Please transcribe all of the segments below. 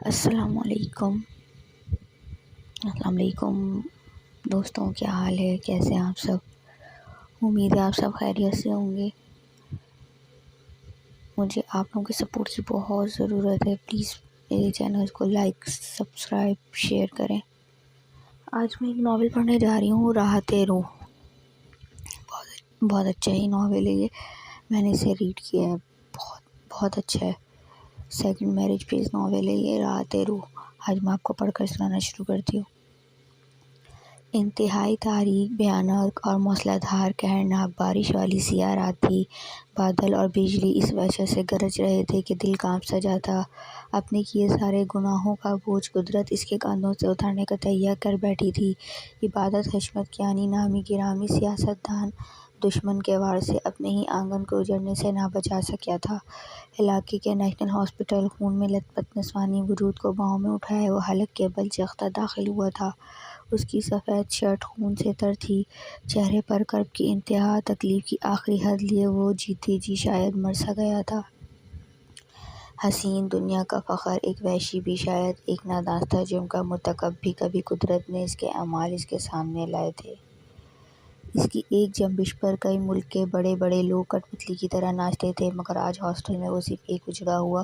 السلام علیکم دوستوں، کیا حال ہے؟ کیسے ہیں آپ سب؟ امید ہے آپ سب خیریت سے ہوں گے۔ مجھے آپ لوگوں کے سپورٹ کی بہت ضرورت ہے، پلیز میرے چینل کو لائک، سبسکرائب، شیئر کریں۔ آج میں ایک ناول پڑھنے جا رہی ہوں، راحت روح۔ بہت اچھا ہی ناول ہے یہ، میں نے اسے ریڈ کیا ہے، بہت اچھا ہے۔ سیکنڈ میرج بیس ناول ہے یہ، راحت روح۔ آج میں آپ کو پڑھ کر سنانا شروع کرتی ہوں۔ انتہائی تاریک، بھیانک اور موسلا دھار قہرناک بارش والی سیاہ رات تھی۔ بادل اور بجلی اس وجہ سے گرج رہے تھے کہ دل کانپ سا جاتا۔ اپنے کیے سارے گناہوں کا بوجھ قدرت اس کے کاندھوں سے اتارنے کا تہیہ کر بیٹھی تھی۔ عبادت حشمت کیانی نامی گرامی سیاست دان دشمن کے وار سے اپنے ہی آنگن کو اجڑنے سے نہ بچا سکیا تھا۔ علاقے کے نیشنل ہاسپٹل خون میں لت پت نسوانی وجود کو باہوں میں اٹھائے وہ حلق کے بل چیختا داخل ہوا تھا۔ اس کی سفید شرٹ خون سے تر تھی، چہرے پر کرب کی انتہا، تکلیف کی آخری حد لیے وہ جیتے جی شاید مر سا گیا تھا۔ حسین دنیا کا فخر، ایک وحشی بھی شاید، ایک نادانستہ جرم کا مرتکب بھی کبھی قدرت نے اس کے اعمال اس کے سامنے لائے تھے۔ اس کی ایک جنبش پر کئی ملک کے بڑے بڑے لوگ کٹ پتلی کی طرح ناچتے تھے، مگر آج ہاسٹل میں وہ صرف ایک اجڑا ہوا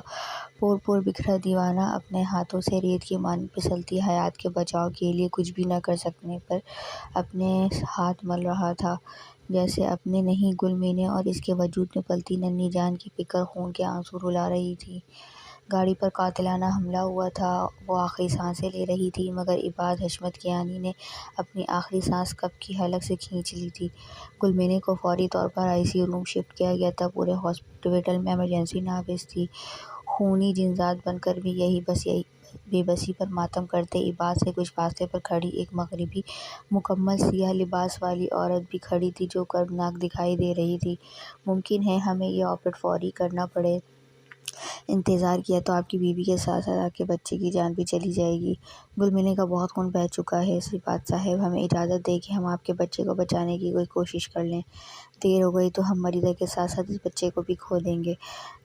پور پور بکھرا دیوانہ، اپنے ہاتھوں سے ریت کی مانند پھسلتی حیات کے بچاؤ کے لیے کچھ بھی نہ کر سکنے پر اپنے ہاتھ مل رہا تھا، جیسے اپنے نہیں گل مینے اور اس کے وجود میں پلتی ننھی جان کی فکر خون کے آنسو رلا رہی تھی۔ گاڑی پر قاتلانہ حملہ ہوا تھا، وہ آخری سانسیں لے رہی تھی، مگر عباد حشمت کیانی نے اپنی آخری سانس کب کی حلق سے کھینچ لی تھی۔ گل مینے کو فوری طور پر آئی سی یو روم شفٹ کیا گیا تھا، پورے ہاسپٹل میں ایمرجنسی نافذ تھی۔ خونی جنازات بن کر بھی بے بسی پر ماتم کرتے عباد سے کچھ فاصلے پر کھڑی ایک مغربی مکمل سیاہ لباس والی عورت بھی کھڑی تھی جو کربناک دکھائی دے رہی تھی۔ ممکن ہے ہمیں یہ آپریٹ فوری کرنا پڑے، انتظار کیا تو آپ کی بیوی کے ساتھ ساتھ آپ کے بچے کی جان بھی چلی جائے گی۔ گل مینے کا بہت خون بہہ چکا ہے، سپاہی صاحب ہمیں اجازت دیں کہ ہم آپ کے بچے کو بچانے کی کوئی کوشش کر لیں، دیر ہو گئی تو ہم مریضہ کے ساتھ ساتھ اس بچے کو بھی کھو دیں گے۔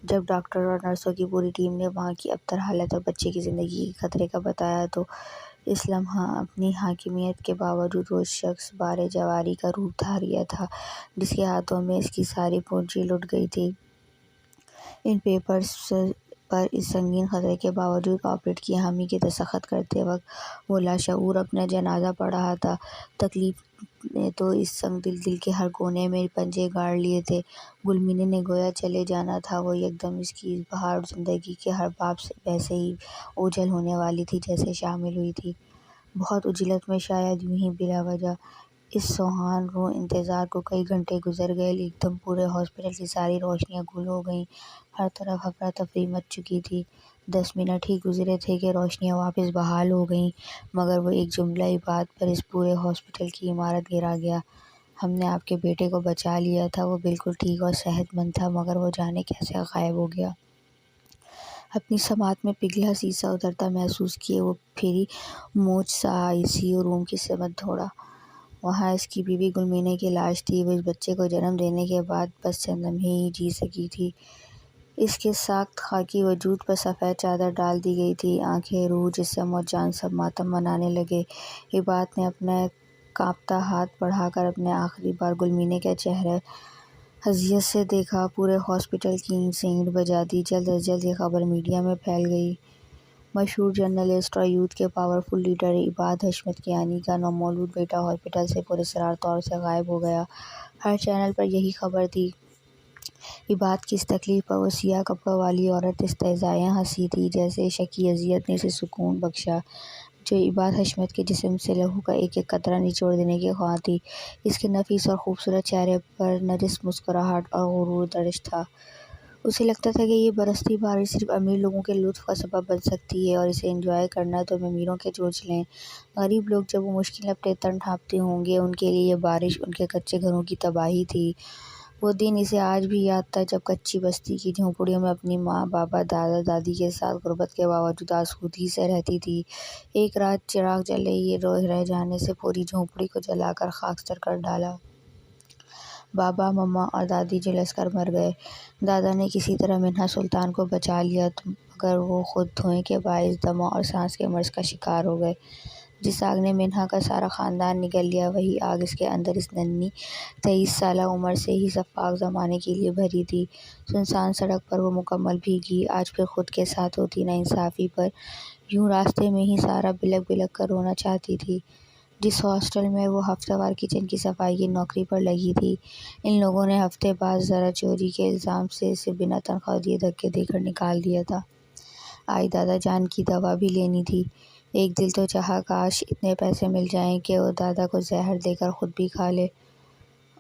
جب ڈاکٹر اور نرسوں کی پوری ٹیم نے وہاں کی ابتر حالت اور بچے کی زندگی کے خطرے کا بتایا تو اس لمحہ اپنی حاکمیت کے باوجود وہ شخص بار جواری کا روپ دھار گیا تھا جس کے ہاتھوں میں اس کی ساری پونجی لٹ گئی تھی۔ ان پیپرز پر اس سنگین خطرے کے باوجود آپریٹ کی حامی کے دستخط کرتے وقت وہ لاشعور اپنا جنازہ پڑھ رہا تھا۔ تکلیف نے تو اس سنگ دل کے ہر کونے میں پنجے گاڑ لیے تھے۔ گل مینے نے گویا چلے جانا تھا، وہ یکدم اس کی اس بہار زندگی کے ہر باب سے ویسے ہی اوجھل ہونے والی تھی جیسے شامل ہوئی تھی۔ بہت عجلت میں، شاید یوں ہی بلا وجہ۔ اس سوہان رو انتظار کو کئی گھنٹے گزر گئے، ایک دم پورے ہاسپٹل کی ساری روشنیاں گل ہو گئیں، ہر طرف افراتفری مچ چکی تھی۔ 10 منٹ ہی گزرے تھے کہ روشنیاں واپس بحال ہو گئیں، مگر وہ ایک جملہ بات پر اس پورے ہاسپٹل کی عمارت گرا گیا: ہم نے آپ کے بیٹے کو بچا لیا تھا، وہ بالکل ٹھیک اور صحت مند تھا، مگر وہ جانے کیسے غائب ہو گیا۔ اپنی سماعت میں پگھلا سیسا اترتا محسوس کیے وہ پھری مونچھ سا آئی سی یو روم کی سمت دوڑا۔ وہاں اس کی بیوی گل مینے کی لاش تھی، وہ اس بچے کو جنم دینے کے بعد بس چند لمحے ہی جی سکی تھی۔ اس کے ساکت خاکی وجود پر سفید چادر ڈال دی گئی تھی۔ آنکھیں، روح، جسم اور جان سب ماتم منانے لگے۔ عباد نے اپنا کانپتا ہاتھ بڑھا کر اپنے آخری بار گل مینے کا چہرہ حیثیت سے دیکھا۔ پورے ہاسپٹل کی اینٹ سے اینٹ بجا دی۔ جلد از جلد یہ خبر میڈیا میں پھیل گئی۔ مشہور جرنلسٹ اور یوتھ کے پاورفل لیڈر عباد حشمت کیانی کا نومولود بیٹا ہاسپٹل سے پراسرار طور سے غائب ہو گیا۔ ہر چینل پر یہی خبر تھی۔ عباد کی اس تکلیف پر وہ سیاہ کپڑوں والی عورت استہزائیاں ہنسی تھی، جیسے شکی اذیت نے اسے سکون بخشا جو عباد حشمت کے جسم سے لہو کا ایک ایک قطرہ نچوڑ دینے کی خواہاں تھی۔ اس کے نفیس اور خوبصورت چہرے پر نرس مسکراہٹ اور غرور درج تھا۔ اسے لگتا تھا کہ یہ برستی بارش صرف امیر لوگوں کے لطف کا سبب بن سکتی ہے اور اسے انجوائے کرنا تو امیروں کے چونچ لیں۔ غریب لوگ جب وہ مشکل اپنے تن ڈھانپتے ہوں گے، ان کے لیے یہ بارش ان کے کچے گھروں کی تباہی تھی۔ وہ دن اسے آج بھی یاد تھا جب کچی بستی کی جھونپڑیوں میں اپنی ماں، بابا، دادا، دادی کے ساتھ غربت کے باوجود آسودگی سے رہتی تھی۔ ایک رات چراغ جلے رہ جانے سے پوری جھونپڑی کو جلا کر خاکستر کر ڈالا۔ بابا، مما اور دادی جھلس کر مر گئے۔ دادا نے کسی طرح منہا سلطان کو بچا لیا مگر وہ خود دھوئیں کے باعث دمہ اور سانس کے مرض کا شکار ہو گئے۔ جس آگ نے منہا کا سارا خاندان نگل لیا، وہی آگ اس کے اندر اس ننھی 23 سالہ عمر سے ہی سفاک زمانے کے لیے بھری تھی۔ سنسان سڑک پر وہ مکمل بھیگی، آج پھر خود کے ساتھ ہوتی ناانصافی پر یوں راستے میں ہی سارا بلک بلک کر رونا چاہتی تھی۔ جس ہاسٹل میں وہ ہفتہ وار کچن کی صفائی کی نوکری پر لگی تھی، ان لوگوں نے ہفتے بعد زرہ چوری کے الزام سے اسے بنا تنخواہ دیے دھکے دے کر نکال دیا تھا۔ آج دادا جان کی دوا بھی لینی تھی۔ ایک دل تو چاہا کاش اتنے پیسے مل جائیں کہ وہ دادا کو زہر دے کر خود بھی کھا لے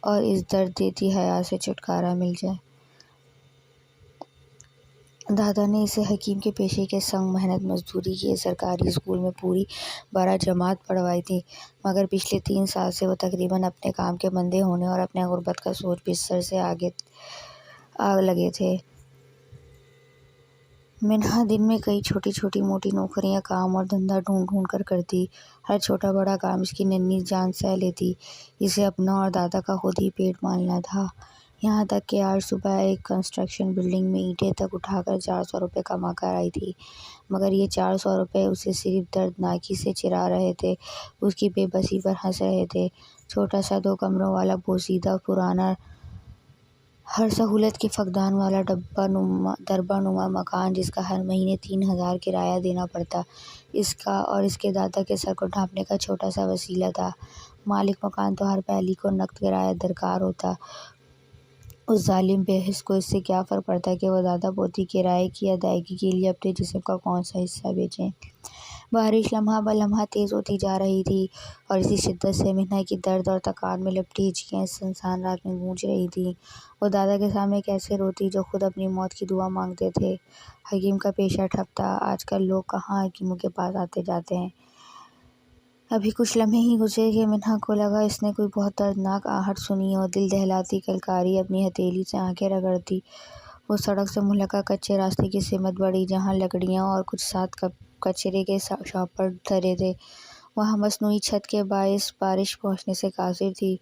اور اس درد دیتی حیات سے چھٹکارا مل جائے۔ دادا نے اسے حکیم کے پیشے کے سنگ محنت مزدوری کی، سرکاری اسکول میں پوری 12 جماعت پڑھوائی تھی، مگر پچھلے 3 سال سے وہ تقریباً اپنے کام کے بندے ہونے اور اپنے غربت کا سوچ بستر سے آگ لگے تھے۔ منہا دن میں کئی چھوٹی چھوٹی موٹی نوکریاں کام اور دھندا ڈھونڈ ڈھونڈ کر کرتی، ہر چھوٹا بڑا کام اس کی ننھی جان سہ لیتی۔ اسے اپنا اور دادا کا خود ہی پیٹ پالنا تھا، یہاں تک کہ آج صبح ایک کنسٹرکشن بلڈنگ میں اینٹیں تک اٹھا کر 400 روپے کما کر آئی تھی، مگر یہ 400 روپے اسے صرف دردناکی سے چرا رہے تھے، اس کی بے بسی پر ہنس رہے تھے۔ چھوٹا سا 2 کمروں والا بوسیدہ پرانا ہر سہولت کے فقدان والا دربہ نما مکان جس کا ہر مہینے 3000 کرایہ دینا پڑتا، اس کا اور اس کے دادا کے سر کو ڈھانپنے کا چھوٹا سا وسیلہ تھا۔ مالک مکان تو ہر پہلی کو نقد کرایہ درکار ہوتا، اس ظالم بے حس کو اس سے کیا فرق پڑتا کہ وہ دادا پوتی کرائے کی ادائیگی کے لیے اپنے جسم کا کون سا حصہ بیچیں۔ بارش لمحہ بہ لمحہ تیز ہوتی جا رہی تھی اور اسی شدت سے منہا کی درد اور تکان میں لپٹی ہچکیاں اس سنسان رات میں گونج رہی تھیں۔ وہ دادا کے سامنے کیسے روتی جو خود اپنی موت کی دعا مانگتے تھے۔ حکیم کا پیشہ ٹھپ تھا، آج کل لوگ کہاں حکیموں کے پاس آتے جاتے ہیں۔ ابھی کچھ لمحے ہی گزرے کہ منہا کو لگا اس نے کوئی بہت دردناک آہٹ سنی اور دل دہلاتی کلکاری اپنی ہتھیلی سے آنکھیں رگڑتی وہ سڑک سے ملحقہ کچے راستے کی سمت بڑھی جہاں لکڑیاں اور کچھ ساتھ کچرے کے شاپر دھرے تھے۔ وہاں مصنوعی چھت کے باعث بارش پہنچنے سے قاصر تھی۔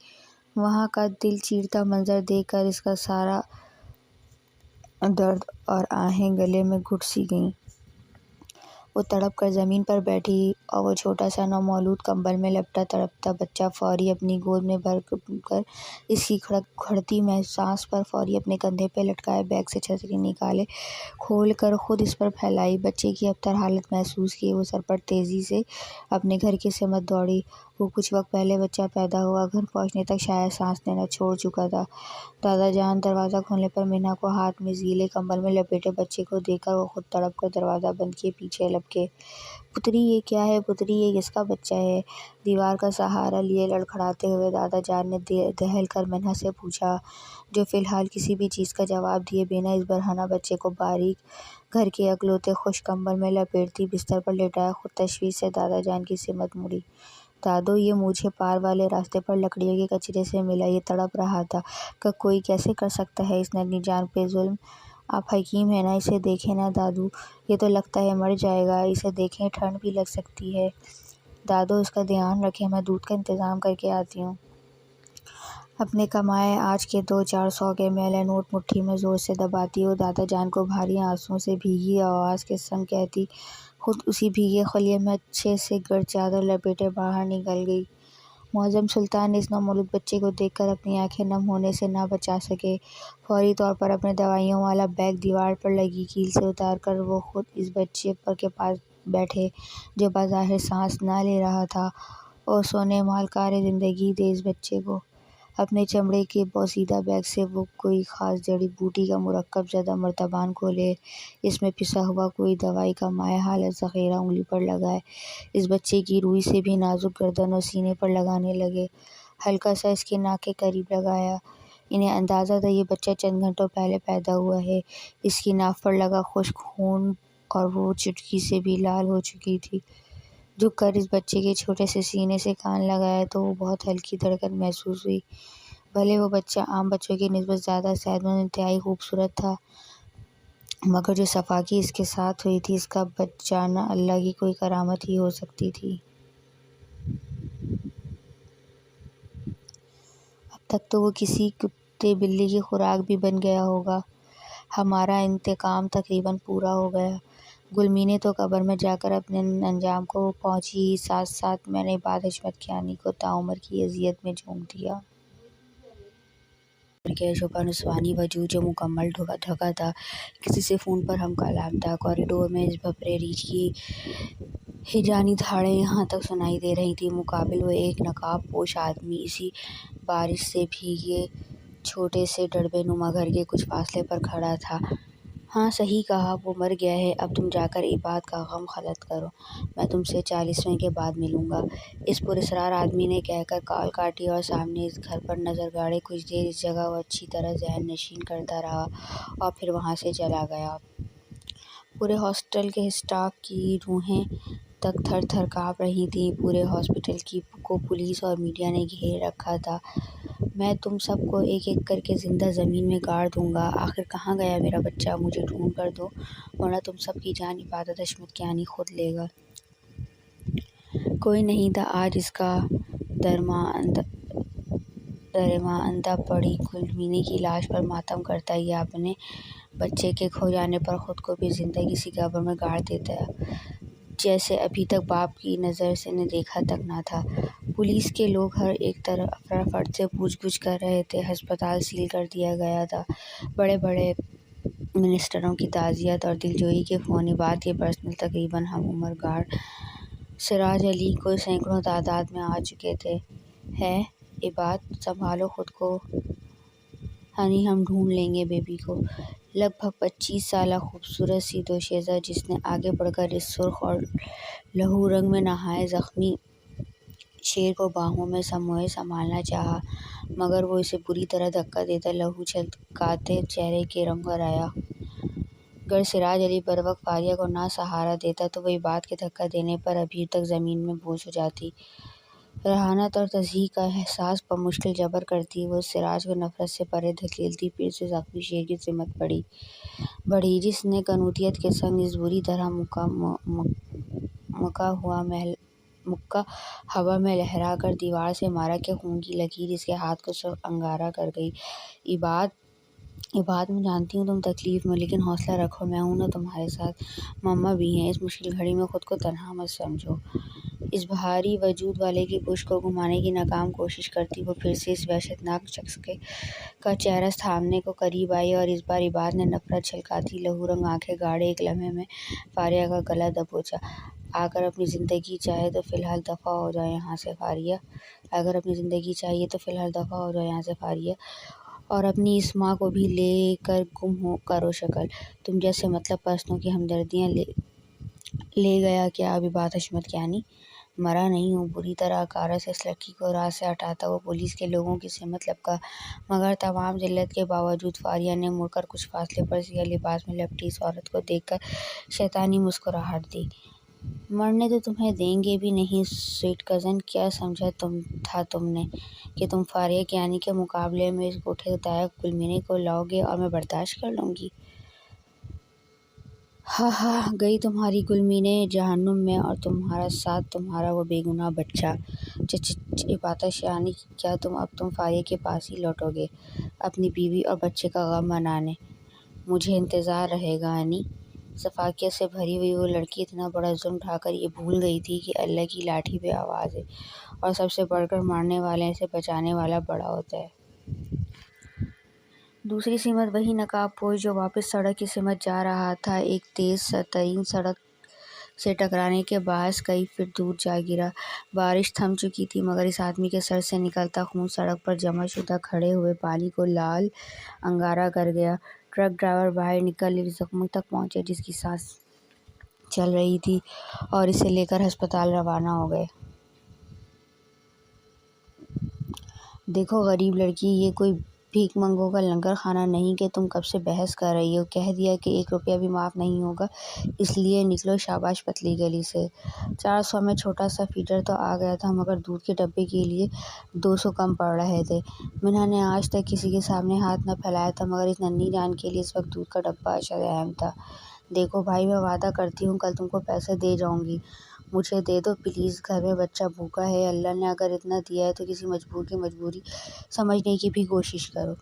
وہاں کا دل چیرتا منظر دیکھ کر اس کا سارا درد اور آہیں گلے میں گھٹ سی گئیں۔ وہ تڑپ کر زمین پر بیٹھی اور وہ چھوٹا سا نومولود کمبل میں لپٹا تڑپتا بچہ فوری اپنی گود میں بھر کر اس کی کھڑتی سانس پر فوری اپنے کندھے پہ لٹکائے بیگ سے چھتری نکالے کھول کر خود اس پر پھیلائی۔ بچے کی ابتر حالت محسوس کیے وہ سر پر تیزی سے اپنے گھر کی سمت دوڑی۔ وہ کچھ وقت پہلے بچہ پیدا ہوا، گھر پہنچنے تک شاید سانس لینا چھوڑ چکا تھا۔ دادا جان دروازہ کھولنے پر منہا کو ہاتھ میں گیلے کمبل میں لپیٹے بچے کو دیکھ کر وہ خود تڑپ کر دروازہ بند کیے پیچھے لپکے۔ پتری یہ کیا ہے؟ پتری یہ کس کا بچہ ہے؟ دیوار کا سہارا لیے لڑکھڑاتے ہوئے دادا جان نے دہل کر منہا سے پوچھا، جو فی الحال کسی بھی چیز کا جواب دیے بنا اس برہنہ بچے کو باریک گھر کے اکلوتے خشک کمبل میں لپیٹتی بستر پر لٹایا۔ خود تشویش سے دادا جان کی سمت مڑی۔ دادو، یہ مجھے پار والے راستے پر لکڑیوں کے کچرے سے ملا، یہ تڑپ رہا تھا کہ کوئی کیسے کر سکتا ہے اس ننھی جان پہ ظلم؟ آپ حکیم ہیں نا، اسے دیکھیں نا دادو، یہ تو لگتا ہے مر جائے گا، اسے دیکھیں ٹھنڈ بھی لگ سکتی ہے۔ دادو اس کا دھیان رکھیں، میں دودھ کا انتظام کر کے آتی ہوں۔ اپنے کمائے آج کے 200-400 کے میلے نوٹ مٹھی میں زور سے دباتی وہ دادا جان کو بھاری آنسوؤں سے بھیگی آواز کے سنگ کہتی خود اسی بھیگے خلیے میں اچھے سے گرد چادر لپیٹے باہر نکل گئی۔ معظم سلطان اس نومولود بچے کو دیکھ کر اپنی آنکھیں نم ہونے سے نہ بچا سکے۔ فوری طور پر اپنے دوائیوں والا بیگ دیوار پر لگی کیل سے اتار کر وہ خود اس بچے کے پاس بیٹھے جو بظاہر سانس نہ لے رہا تھا، اور سونے مال کار زندگی دے اس بچے کو۔ اپنے چمڑے کے بوسیدہ بیگ سے وہ کوئی خاص جڑی بوٹی کا مرکب زدہ مرتبان کھولے، اس میں پسا ہوا کوئی دوائی کا مائع حالت ذخیرہ انگلی پر لگائے، اس بچے کی روئی سے بھی نازک گردن اور سینے پر لگانے لگے، ہلکا سا اس کے ناک کے قریب لگایا۔ انہیں اندازہ تھا یہ بچہ چند گھنٹوں پہلے پیدا ہوا ہے، اس کی ناف پر لگا خشک خون اور وہ چٹکی سے بھی لال ہو چکی تھی۔ جھک کر اس بچے کے چھوٹے سے سینے سے کان لگایا تو وہ بہت ہلکی دھڑکن محسوس ہوئی۔ بھلے وہ بچہ عام بچوں کی نسبت زیادہ صحت مند، انتہائی خوبصورت تھا، مگر جو سفاکی اس کے ساتھ ہوئی تھی اس کا بچ جانا اللہ کی کوئی کرامت ہی ہو سکتی تھی۔ اب تک تو وہ کسی کتے بلی کی خوراک بھی بن گیا ہوگا۔ ہمارا انتقام تقریباً پورا ہو گیا۔ گلمینے تو قبر میں جا کر اپنے انجام کو پہنچی ہی، ساتھ ساتھ میں نے بعد حشمت کیانی کو تعمر کی اذیت میں جھونک دیا۔ پرکش و نسوانی وجود جو مکمل ڈھکا تھا، کسی سے فون پر ہم کلام تھا۔ کوریڈور میں اس بھپرے ریچھ کی ہیجانی دھاڑیں یہاں تک سنائی دے رہی تھیں۔ مقابل وہ ایک نقاب پوش آدمی اسی بارش سے بھیگے چھوٹے سے ڈڑبے نما گھر کے کچھ فاصلے پر کھڑا تھا۔ ہاں صحیح کہا، وہ مر گیا ہے۔ اب تم جا کر عباد کا غم خلط کرو، میں تم سے 40ویں کے بعد ملوں گا، اس پراسرار آدمی نے کہہ کر کال کاٹی اور سامنے اس گھر پر نظر گاڑے کچھ دیر اس جگہ کو اچھی طرح ذہن نشین کرتا رہا اور پھر وہاں سے چلا گیا۔ پورے ہاسپٹل کے اسٹاف کی روحیں تک تھر تھر کانپ رہی تھیں۔ پورے ہاسپٹل کو پولیس اور میڈیا نے گھیرے رکھا تھا۔ میں تم سب کو ایک ایک کر کے زندہ زمین میں گاڑ دوں گا۔ آخر کہاں گیا میرا بچہ؟ مجھے ڈھونڈ کر دو، ورنہ تم سب کی جان عبادت حشمت کیانی خود لے گا۔ کوئی نہیں تھا آج اس کا درماں اندھا پڑی گلمینے کی لاش پر ماتم کرتا یا اپنے بچے کے کھو جانے پر خود کو بھی زندہ کسی قبر میں گاڑ دیتا، جسے ابھی تک باپ کی نظر سے نے دیکھا تک نہ تھا۔ پولیس کے لوگ ہر ایک طرف افرافٹ سے پوچھ گچھ کر رہے تھے۔ ہسپتال سیل کر دیا گیا تھا۔ بڑے بڑے منسٹروں کی تعزیت اور دلجوئی کے فون بعد یہ پرسنل تقریباً ہم عمر گارڈ سراج علی کو سینکڑوں تعداد میں آ چکے تھے۔ ہے عباد، سنبھالو خود کو ہنی، ہم ڈھونڈ لیں گے بیبی کو۔ لگ بھگ 25 سالہ خوبصورت سی دوشیزہ جس نے آگے بڑھ کر اس سرخ اور لہو رنگ میں نہائے زخمی شیر کو باہوں میں سموئے سنبھالنا چاہا، مگر وہ اسے بری طرح دھکا دیتا لہو چھلکاتے چہرے کے رنگ پر آیا۔ گر سراج علی بروقت فاریہ کو نہ سہارا دیتا تو وہ عباد کے دھکا دینے پر ابھی تک زمین میں بوجھ ہو جاتی۔ رہانت اور تضحیک کا احساس بمشکل جبر کرتی وہ سراج کو نفرت سے پرے دھکیلتی پھر سے زخمی شیر کی سمت بڑھی، جس نے قنوطیت کے سنگ اس بری طرح مکہ ہوا میں لہرا کر دیوار سے مارا کہ خون کی لکیر اس کے ہاتھ کو سرخ انگارہ کر گئی۔ عباد، میں جانتی ہوں تم تکلیف میں، لیکن حوصلہ رکھو، میں ہوں نا تمہارے ساتھ، مما بھی ہیں۔ اس مشکل گھڑی میں خود کو تنہا مت سمجھو۔ اس بھاری وجود والے کی پشت کو گھمانے کی ناکام کوشش کرتی وہ پھر سے اس وحشتناک شخص کا چہرہ تھامنے کو قریب آئی اور اس بار عباد نے نفرت چھلکاتی لہو رنگ آنکھیں گاڑے ایک لمحے میں فاریہ کا گلا دبوچا۔ اگر اپنی زندگی چاہے تو فی الحال دفع ہو جاؤ یہاں سے فاریہ، اگر اپنی زندگی چاہیے تو فی الحال دفع ہو جاؤ یہاں سے فاریہ، اور اپنی اس ماں کو بھی لے کر گم کرو شکل۔ تم جیسے مطلب پرستوں کی ہمدردیاں لے گیا کیا اب عباد حشمت کیانی؟ مرا نہیں ہوں۔ بری طرح عکارت سے اس لڑکی کو راہ سے ہٹاتا وہ پولیس کے لوگوں کی سمت لپکا، مگر تمام ذلت کے باوجود فاریہ نے مڑ کر کچھ فاصلے پر سیاہ لباس میں لپٹی اس عورت کو دیکھ کر شیطانی مسکراہٹ دی۔ مرنے تو تمہیں دیں گے بھی نہیں سویٹ کزن، کیا سمجھا تھا تم نے کہ تم فاریہ کیانی کے مقابلے میں اس گوٹھے دائق گلمینے کو لاؤ گے اور میں برداشت کر لوں گی؟ ہاں ہاں، گئی تمہاری گلمینے جہنم میں اور تمہارا ساتھ تمہارا وہ بے گناہ بچہ۔ عباد کیانی، کیا تم فاریہ کے پاس ہی لوٹو گے اپنی بیوی اور بچے کا غم منانے؟ مجھے انتظار رہے گا ہنی۔ شفقت سے بھری ہوئی وہ لڑکی اتنا بڑا ظلم ڈھا کر یہ بھول گئی تھی کہ اللہ کی لاٹھی پہ آواز ہے اور سب سے بڑھ کر مارنے والے سے بچانے والا بڑا ہوتا ہے۔ دوسری سمت وہی نقاب پوش جو واپس سڑک کی سمت جا رہا تھا ایک تیز ترین سڑک سے ٹکرانے کے باعث کئی فٹ دور جا گرا۔ بارش تھم چکی تھی مگر اس آدمی کے سر سے نکلتا خون سڑک پر جمع شدہ کھڑے ہوئے پانی کو لال انگارہ کر گیا۔ ٹرک ڈرائیور باہر نکل اس زخمی تک پہنچے جس کی سانس چل رہی تھی اور اسے لے کر ہسپتال روانہ ہو گئے۔ دیکھو غریب لڑکی، یہ کوئی بھیک منگوں کا لنگر خانہ نہیں کہ تم کب سے بحث کر رہی ہو۔ کہہ دیا کہ 1 روپیہ بھی معاف نہیں ہوگا، اس لیے نکلو شاباش پتلی گلی سے۔ 400 میں چھوٹا سا فیڈر تو آ گیا تھا مگر دودھ کے ڈبے کے لیے 200 کم پڑ رہے تھے۔ منہا نے آج تک کسی کے سامنے ہاتھ نہ پھیلایا تھا مگر اس ننھی جان کے لیے اس وقت دودھ کا ڈبہ اشد اہم تھا۔ دیکھو بھائی، میں وعدہ کرتی ہوں کل تم کو پیسے دے جاؤں گی، مجھے دے دو پلیز، گھر میں بچہ بھوکا ہے، اللہ نے اگر اتنا دیا ہے تو کسی مجبور کی مجبوری سمجھنے کی بھی کوشش کرو۔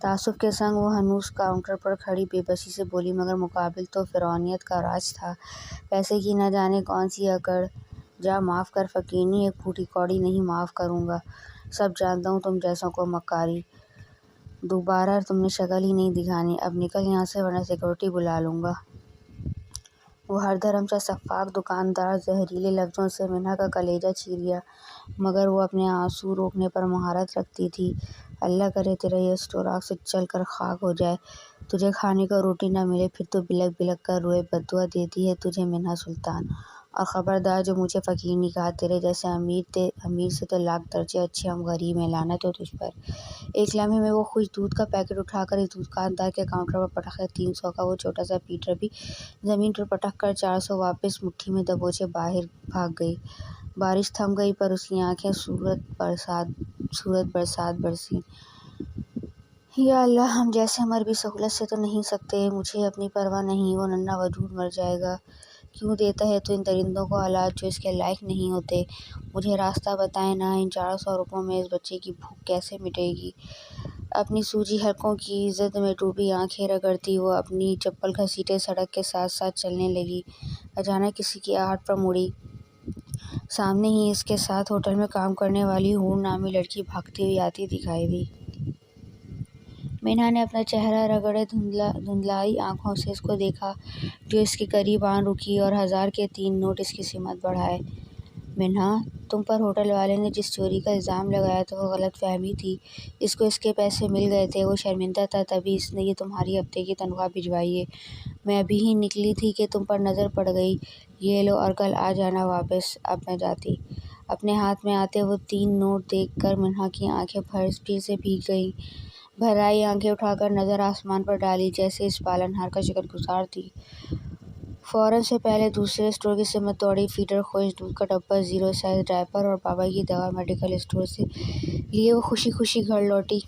تعصب کے سنگ وہ ہنوز کاؤنٹر پر کھڑی بے بسی سے بولی، مگر مقابل تو فرعونیت کا راج تھا، پیسے کی نہ جانے کون سی اکڑ۔ جا معاف کر فقیرنی، ایک پھوٹی کوڑی نہیں معاف کروں گا۔ سب جانتا ہوں تم جیسوں کو مکاری، دوبارہ تم نے شکل ہی نہیں دکھانی۔ اب نکل یہاں سے ورنہ سیکورٹی بلا لوں گا۔ وہ ہر دھرم سا سفاک دکاندار زہریلے لفظوں سے منہا کا کلیجہ چیر گیا، مگر وہ اپنے آنسو روکنے پر مہارت رکھتی تھی۔ اللہ کرے تیرا یہ سٹوراخ سے چل کر خاک ہو جائے، تجھے کھانے کو روٹی نہ ملے، پھر تو بلک بلک کر روئے۔ بددعا دیتی ہے تجھے منہا سلطان، اور خبردار جو مجھے فقیرنی کہا، تیرے جیسے امیر سے تو لاکھ درجے اچھے ہم غریب ہیں، لعنت ہو تجھ پر۔ ایک لمحے میں وہ خوش دودھ کا پیکٹ اٹھا کر اس دکاندار کے کاؤنٹر پر پٹک کر 300 کا وہ چھوٹا سا پیٹر بھی زمین پر پٹک کر 400 واپس مٹھی میں دبوچے باہر بھاگ گئی۔ بارش تھم گئی پر اس کی آنکھیں صورت برسات برسیں۔ یا اللہ، ہم جیسے مر بھی سہولت سے تو نہیں سکتے، مجھے اپنی پرواہ نہیں، وہ ننھا وجود مر جائے گا۔ کیوں دیتا ہے تو ان درندوں کو اولاد جو اس کے لائق نہیں ہوتے؟ مجھے راستہ بتائیں نا، ان 400 روپوں میں اس بچے کی بھوک کیسے مٹے گی؟ اپنی سوجی حلقوں کی زد میں ڈوبی آنکھیں رگڑتی وہ اپنی چپل گھسیٹے سڑک کے ساتھ ساتھ چلنے لگی۔ اچانک کسی کی آہٹ پر مڑی۔ سامنے ہی اس کے ساتھ ہوٹل میں کام کرنے والی حور نامی لڑکی بھاگتی ہوئی آتی دکھائی دی۔ منہا نے اپنا چہرہ رگڑے دھندلائی آنکھوں سے اس کو دیکھا، جو اس کے قریب آن رکی اور 1000 کے 3 نوٹ اس کی سمت بڑھائے۔ منہا، تم پر ہوٹل والے نے جس چوری کا الزام لگایا تھا وہ غلط فہمی تھی، اس کو اس کے پیسے مل گئے تھے، وہ شرمندہ تھا تبھی اس نے یہ تمہاری ہفتے کی تنخواہ بھجوائی ہے۔ میں ابھی ہی نکلی تھی کہ تم پر نظر پڑ گئی، یہ لو اور کل آ جانا واپس۔ اب میں جاتی۔ اپنے ہاتھ میں آتے وہ 3 نوٹ دیکھ کر منہا کی آنکھیں پھر سے بھیگ گئیں۔ بھر آئی آنکھیں اٹھا کر نظر آسمان پر ڈالی، جیسے اس پالنہار کا شکر گزار تھی۔ فوراً سے پہلے دوسرے اسٹور کی سمت دوڑی، فیڈر، خوش دودھ کا ڈبہ، 0 سائز ڈائپر اور بابا کی دوا میڈیکل اسٹور سے لیے وہ خوشی خوشی گھر لوٹی۔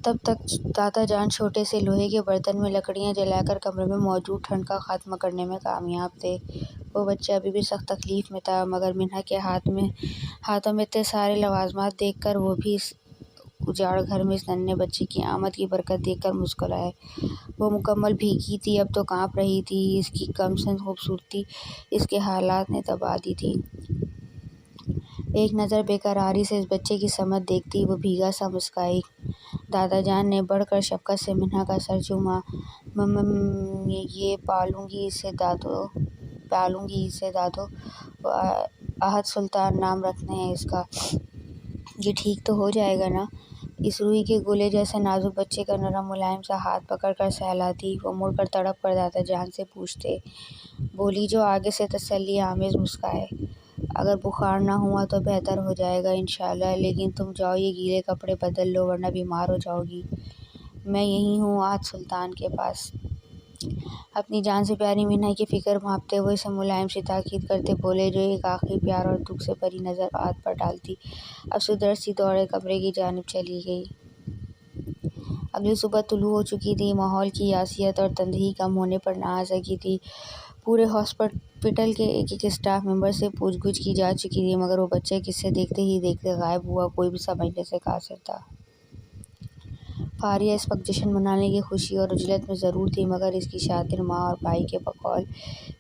تب تک دادا جان چھوٹے سے لوہے کے برتن میں لکڑیاں جلا کر کمرے میں موجود ٹھنڈ کا خاتمہ کرنے میں کامیاب تھے۔ وہ بچہ ابھی بھی سخت تکلیف میں تھا، مگر منہا کے ہاتھوں میں اتنے سارے لوازمات دیکھ کر وہ بھی اس اجاڑ گھر میں اس ننھے بچے کی آمد کی برکت دیکھ کر مسکرائے۔ وہ مکمل بھیگی تھی، اب تو کانپ رہی تھی، اس کی کم سن خوبصورتی اس کے حالات نے دبا دی تھی۔ ایک نظر بے قراری سے اس بچے کی سمت دیکھتی وہ بھیگا سا مسکرائی۔ دادا جان نے بڑھ کر شفقت سے منہا کا سر چوما۔ یہ پالوں گی اسے دادو، احد سلطان نام رکھنا ہے اس کا۔ یہ ٹھیک تو ہو جائے گا نا؟ اس روئی کے گولے جیسے نازک بچے کا نرم ملائم سا ہاتھ پکڑ کر سہلاتی وہ مڑ کر تڑپ کر دادا جان سے پوچھتے بولی، جو آگے سے تسلی آمیز مسکائے، اگر بخار نہ ہوا تو بہتر ہو جائے گا انشاءاللہ، لیکن تم جاؤ یہ گیلے کپڑے بدل لو ورنہ بیمار ہو جاؤ گی۔ میں یہیں ہوں احد سلطان کے پاس۔ اپنی جان سے پیاری منہا کی فکر بھانپتے وہ اسے ملائم سی تاکید کرتے بولے، جو ایک آخری پیار اور دکھ سے بھری نظر احد پر ڈالتی اب سدھر سی دوڑے کمرے کی جانب چلی گئی۔ اگلی صبح طلوع ہو چکی تھی۔ ماحول کی یاسیت اور تندہی کم ہونے پر نہ آ سکی تھی۔ پورے ہاسپٹل کے ایک ایک اسٹاف ممبر سے پوچھ گچھ کی جا چکی تھی، مگر وہ بچہ قصے دیکھتے ہی دیکھتے غائب ہوا، کوئی بھی سمجھنے سے قاصر تھا۔ فاریہ اس وقت جشن منانے کی خوشی اور عجلت میں ضرور تھی، مگر اس کی شاطر ماں اور بھائی کے بقول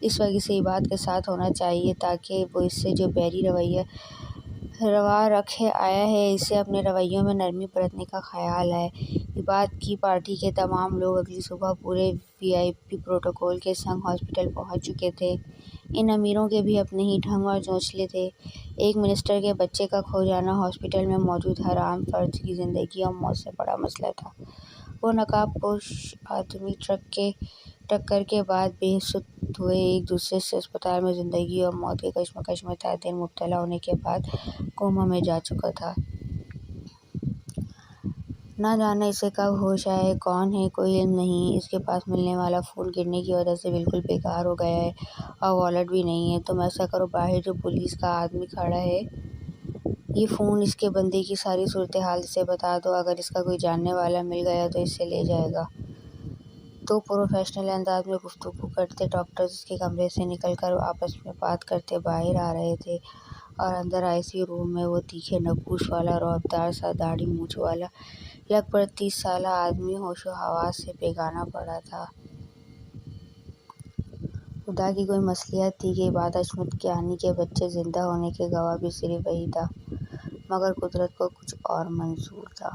اس وقت اسے عباد کے ساتھ ہونا چاہیے تاکہ وہ اس سے جو بیری روا رکھے آیا ہے، اسے اپنے رویوں میں نرمی برتنے کا خیال ہے۔ عباد کی پارٹی کے تمام لوگ اگلی صبح پورے VIP پروٹوکول کے سنگ ہاسپٹل پہنچ چکے تھے۔ ان امیروں کے بھی اپنے ہی ڈھنگ اور چونچلے تھے۔ ایک منسٹر کے بچے کا کھو جانا ہاسپٹل میں موجود ہر عام فرد کی زندگی اور موت سے بڑا مسئلہ تھا۔ وہ نقاب پوش آدمی ٹکر کے بعد بے سد ہوئے ایک دوسرے سے اسپتال میں زندگی اور موت کے کشمکش میں تھا۔ دن مبتلا ہونے کے بعد کوما میں جا چکا تھا۔ نہ جانے اسے کب ہوش آئے، کون ہے کوئی علم نہیں۔ اس کے پاس ملنے والا فون گرنے کی وجہ سے بالکل بیکار ہو گیا ہے اور والیٹ بھی نہیں ہے۔ تم ایسا کرو، باہر جو پولیس کا آدمی کھڑا ہے یہ فون اس کے بندے کی ساری صورتحال اسے بتا دو، اگر اس کا کوئی جاننے والا مل گیا تو اسے لے جائے گا۔ دو پروفیشنل انداز میں گفتگو کرتے ڈاکٹرز اس کے کمرے سے نکل کر آپس میں بات کرتے باہر آ رہے تھے اور اندر ICU روم میں وہ تیکھے نقوش والا رعبدار سا داڑھی مونچھ والا یک بڑا 30 سالہ آدمی ہوش و حواس سے بیگانہ پڑا تھا۔ خدا کی کوئی مصلحت تھی کہ بعد ازمت کے آنی کے بچے زندہ ہونے کے گواہ بھی صرف وہی تھا، مگر قدرت کو کچھ اور منظور تھا۔